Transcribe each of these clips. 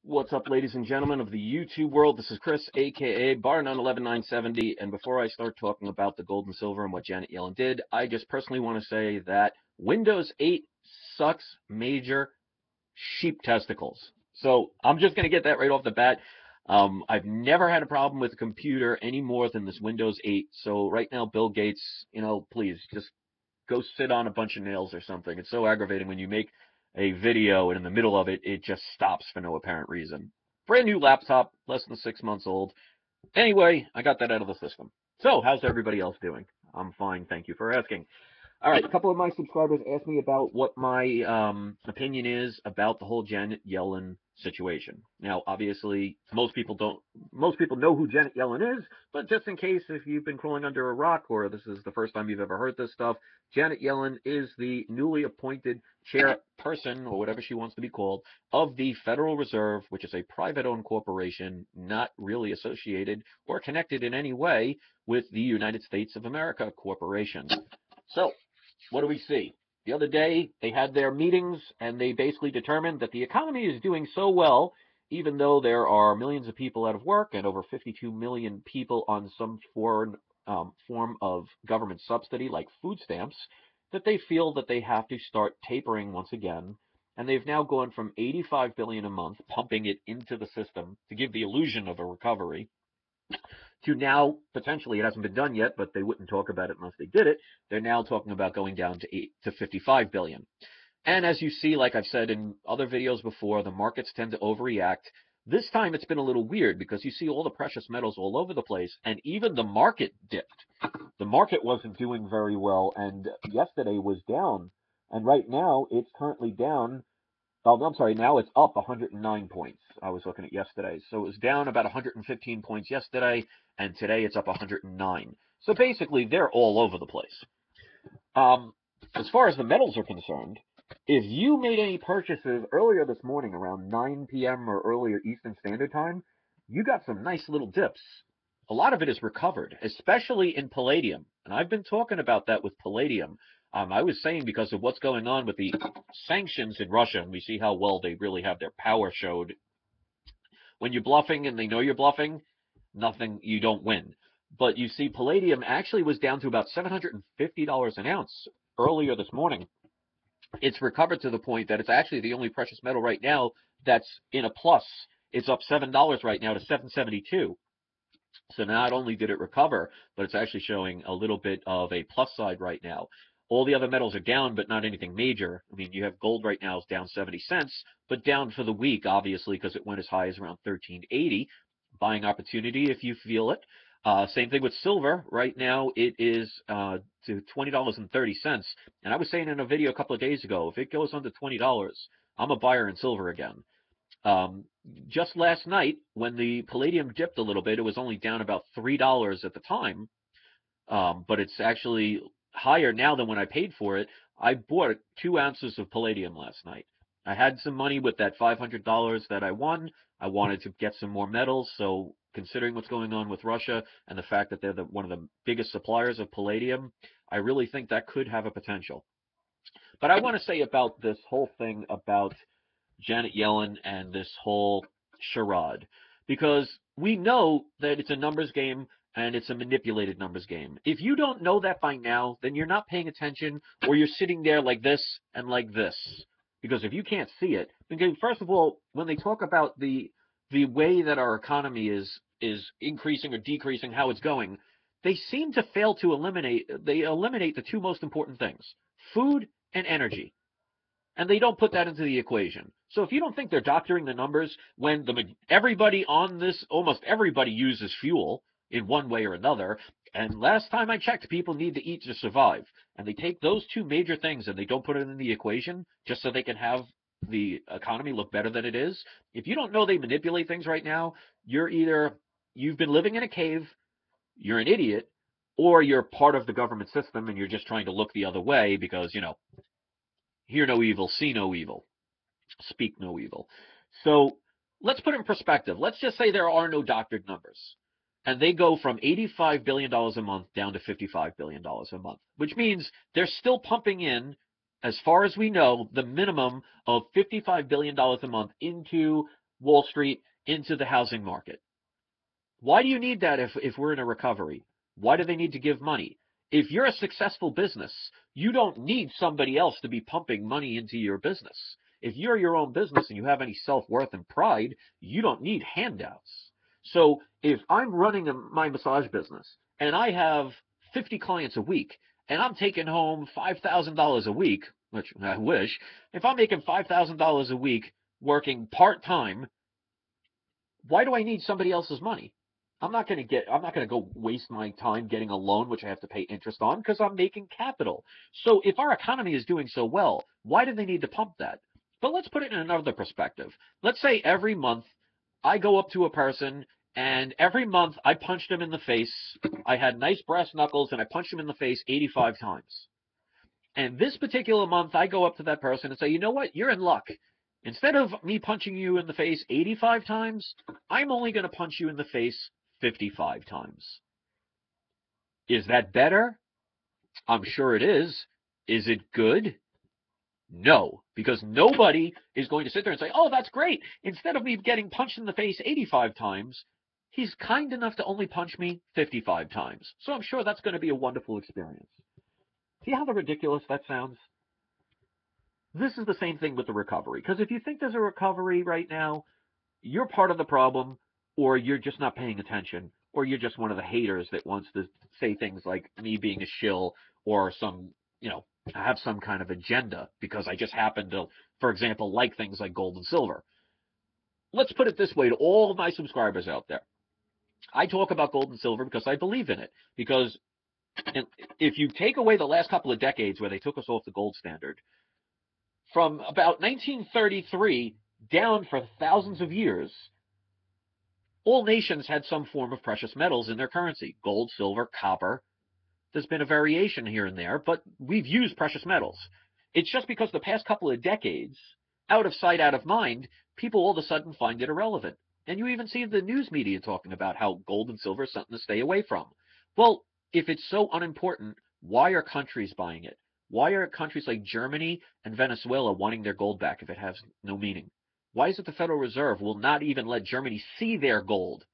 What's up, ladies and gentlemen of the YouTube world? This is Chris, aka Bar911970, and before I start talking about the gold and silver and what Janet Yellen did, I just personally want to say that Windows 8 sucks major sheep testicles. So I'm just going to get that right off the bat. I've never had a problem with a computer any more than this Windows 8. So right now, Bill Gates, please just go sit on a bunch of nails or something. It's so aggravating when you make a video and in the middle of it, it just stops for no apparent reason. Brand new laptop, less than 6 months old. Anyway, I got that out of the system. So, how's everybody else doing? I'm fine, thank you for asking. All right, a couple of my subscribers asked me about what my opinion is about the whole Janet Yellen situation. Now, obviously, most people know who Janet Yellen is, but just in case if you've been crawling under a rock or this is the first time you've ever heard this stuff, Janet Yellen is the newly appointed chairperson, or whatever she wants to be called, of the Federal Reserve, which is a private-owned corporation not really associated or connected in any way with the United States of America Corporation. So, what do we see? The other day, they had their meetings, and they basically determined that the economy is doing so well, even though there are millions of people out of work and over 52 million people on some form of government subsidy, like food stamps, that they feel that they have to start tapering once again. And they've now gone from $85 billion a month, pumping it into the system to give the illusion of a recovery, to now, potentially, it hasn't been done yet, but they wouldn't talk about it unless they did it. They're now talking about going down to 55 billion. And as you see, like I've said in other videos before, the markets tend to overreact. This time it's been a little weird because you see all the precious metals all over the place, and even the market dipped. The market wasn't doing very well, and yesterday was down. And right now, it's currently down. Oh, I'm sorry, now it's up 109 points. I was looking at yesterday. So it was down about 115 points yesterday, and today it's up 109. So basically, they're all over the place. As far as the metals are concerned, if you made any purchases earlier this morning around 9 p.m. or earlier Eastern Standard Time, you got some nice little dips. A lot of it is recovered, especially in palladium. And I've been talking about that with palladium. I was saying because of what's going on with the sanctions in Russia, and we see how well they really have their power showed. When you're bluffing and they know you're bluffing, you don't win. But you see, palladium actually was down to about $750 an ounce earlier this morning. It's recovered to the point that it's actually the only precious metal right now that's in a plus. It's up $7 right now to $772. So not only did it recover, but it's actually showing a little bit of a plus side right now. All the other metals are down, but not anything major. I mean, you have gold right now is down 70 cents, but down for the week, obviously, because it went as high as around 1380. Buying opportunity if you feel it. Same thing with silver. Right now, it is to $20.30. And I was saying in a video a couple of days ago, if it goes under $20, I'm a buyer in silver again. Just last night, when the palladium dipped a little bit, it was only down about $3 at the time, but it's actually higher now than when I paid for it. I bought 2 ounces of palladium last night. I had some money with that $500 that I won. I wanted to get some more metals, so considering what's going on with Russia and the fact that they're one of the biggest suppliers of palladium, I really think that could have a potential. But I want to say about this whole thing about Janet Yellen and this whole charade, because we know that it's a numbers game and it's a manipulated numbers game. If you don't know that by now, then you're not paying attention, or you're sitting there like this and like this. Because if you can't see it, because first of all, when they talk about the way that our economy is increasing or decreasing, how it's going, they seem to fail to eliminate the 2 most important things: food and energy. And they don't put that into the equation. So if you don't think they're doctoring the numbers, when everybody on this, almost everybody uses fuel in one way or another, and last time I checked, people need to eat to survive, and they take those 2 major things and they don't put it in the equation just so they can have the economy look better than it is. If you don't know they manipulate things right now, you've been living in a cave, you're an idiot, or you're part of the government system and you're just trying to look the other way because, hear no evil, see no evil, speak no evil. So let's put it in perspective. Let's just say there are no doctored numbers, and they go from $85 billion a month down to $55 billion a month, which means they're still pumping in, as far as we know, the minimum of $55 billion a month into Wall Street into the housing market. Why do you need that if we're in a recovery? Why do they need to give money? If you're a successful business, you don't need somebody else to be pumping money into your business. If you're your own business and you have any self-worth and pride, you don't need handouts. So if I'm running my massage business and I have 50 clients a week and I'm taking home $5,000 a week, which I wish, if I'm making $5,000 a week working part-time, why do I need somebody else's money? I'm not going to go waste my time getting a loan, which I have to pay interest on because I'm making capital. So if our economy is doing so well, why do they need to pump that? But let's put it in another perspective. Let's say every month I go up to a person and every month I punched him in the face. I had nice brass knuckles and I punched him in the face 85 times. And this particular month, I go up to that person and say, you know what? You're in luck. Instead of me punching you in the face 85 times, I'm only going to punch you in the face 55 times. Is that better? I'm sure it is. Is it good? No, because nobody is going to sit there and say, oh, that's great. Instead of me getting punched in the face 85 times, he's kind enough to only punch me 55 times. So I'm sure that's going to be a wonderful experience. See how ridiculous that sounds? This is the same thing with the recovery. Because if you think there's a recovery right now, you're part of the problem, or you're just not paying attention, or you're just one of the haters that wants to say things like me being a shill or some, have some kind of agenda because I just happen to, for example, like things like gold and silver. Let's put it this way to all of my subscribers out there. I talk about gold and silver because I believe in it. Because if you take away the last couple of decades where they took us off the gold standard, from about 1933 down for thousands of years, all nations had some form of precious metals in their currency. Gold, silver, copper. There's been a variation here and there, but we've used precious metals. It's just because the past couple of decades, out of sight, out of mind, people all of a sudden find it irrelevant. And you even see the news media talking about how gold and silver is something to stay away from. Well, if it's so unimportant, why are countries buying it? Why are countries like Germany and Venezuela wanting their gold back if it has no meaning? Why is it the Federal Reserve will not even let Germany see their gold?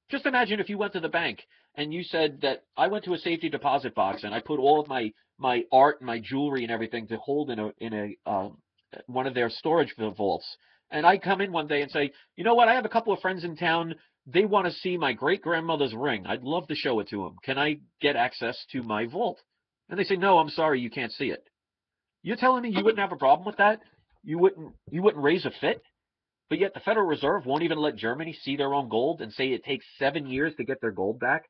Just imagine if you went to the bank and you said that I went to a safety deposit box and I put all of my art and my jewelry and everything to hold in one of their storage vaults. And I come in one day and say, you know what? I have a couple of friends in town. They want to see my great grandmother's ring. I'd love to show it to them. Can I get access to my vault? And they say, no, I'm sorry, you can't see it. You're telling me you wouldn't have a problem with that? You wouldn't raise a fit? But yet the Federal Reserve won't even let Germany see their own gold and say it takes 7 years to get their gold back.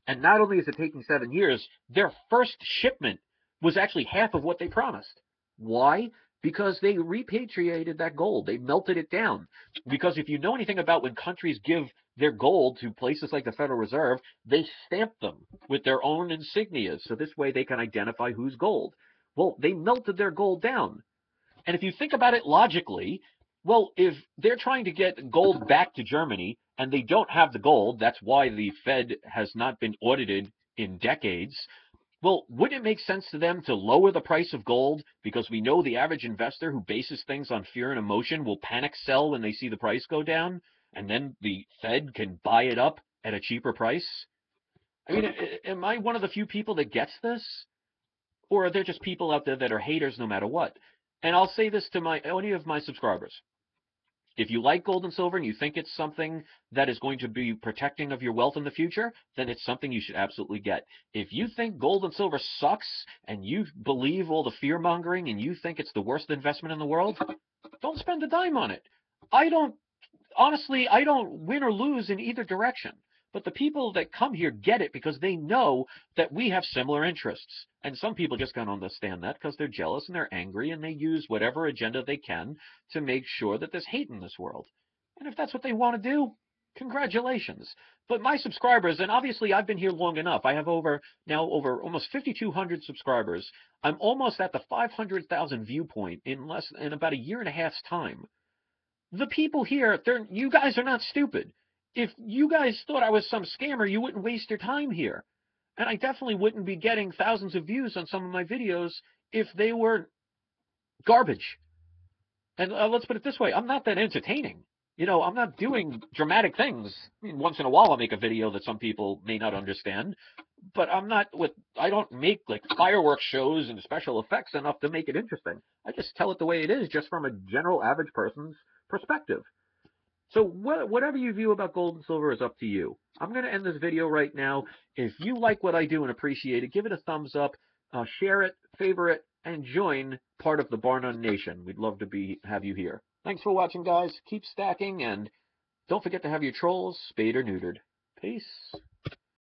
And not only is it taking 7 years, their first shipment was actually half of what they promised. Why? Because they repatriated that gold. They melted it down. Because if you know anything about when countries give their gold to places like the Federal Reserve, they stamp them with their own insignias. So this way they can identify who's gold. Well, they melted their gold down. And if you think about it logically, well, if they're trying to get gold back to Germany and they don't have the gold, that's why the Fed has not been audited in decades. Well, wouldn't it make sense to them to lower the price of gold because we know the average investor who bases things on fear and emotion will panic sell when they see the price go down, and then the Fed can buy it up at a cheaper price? I mean, am I one of the few people that gets this? Or are there just people out there that are haters no matter what? And I'll say this to any of my subscribers. If you like gold and silver and you think it's something that is going to be protecting of your wealth in the future, then it's something you should absolutely get. If you think gold and silver sucks and you believe all the fear mongering and you think it's the worst investment in the world, don't spend a dime on it. Honestly, I don't win or lose in either direction. But the people that come here get it because they know that we have similar interests. And some people just can't understand that because they're jealous and they're angry and they use whatever agenda they can to make sure that there's hate in this world. And if that's what they want to do, congratulations. But my subscribers, and obviously I've been here long enough. I have over almost 5,200 subscribers. I'm almost at the 500,000 viewpoint in about a year and a half's time. The people here, you guys are not stupid. If you guys thought I was some scammer, you wouldn't waste your time here. And I definitely wouldn't be getting thousands of views on some of my videos if they were garbage. And let's put it this way, I'm not that entertaining. I'm not doing dramatic things. I mean, once in a while I'll make a video that some people may not understand, but I don't make like fireworks shows and special effects enough to make it interesting. I just tell it the way it is, just from a general average person's perspective. So whatever you view about gold and silver is up to you. I'm going to end this video right now. If you like what I do and appreciate it, give it a thumbs up, share it, favor it, and join part of the Bar None Nation. We'd love to have you here. Thanks for watching, guys. Keep stacking, and don't forget to have your trolls spayed or neutered. Peace.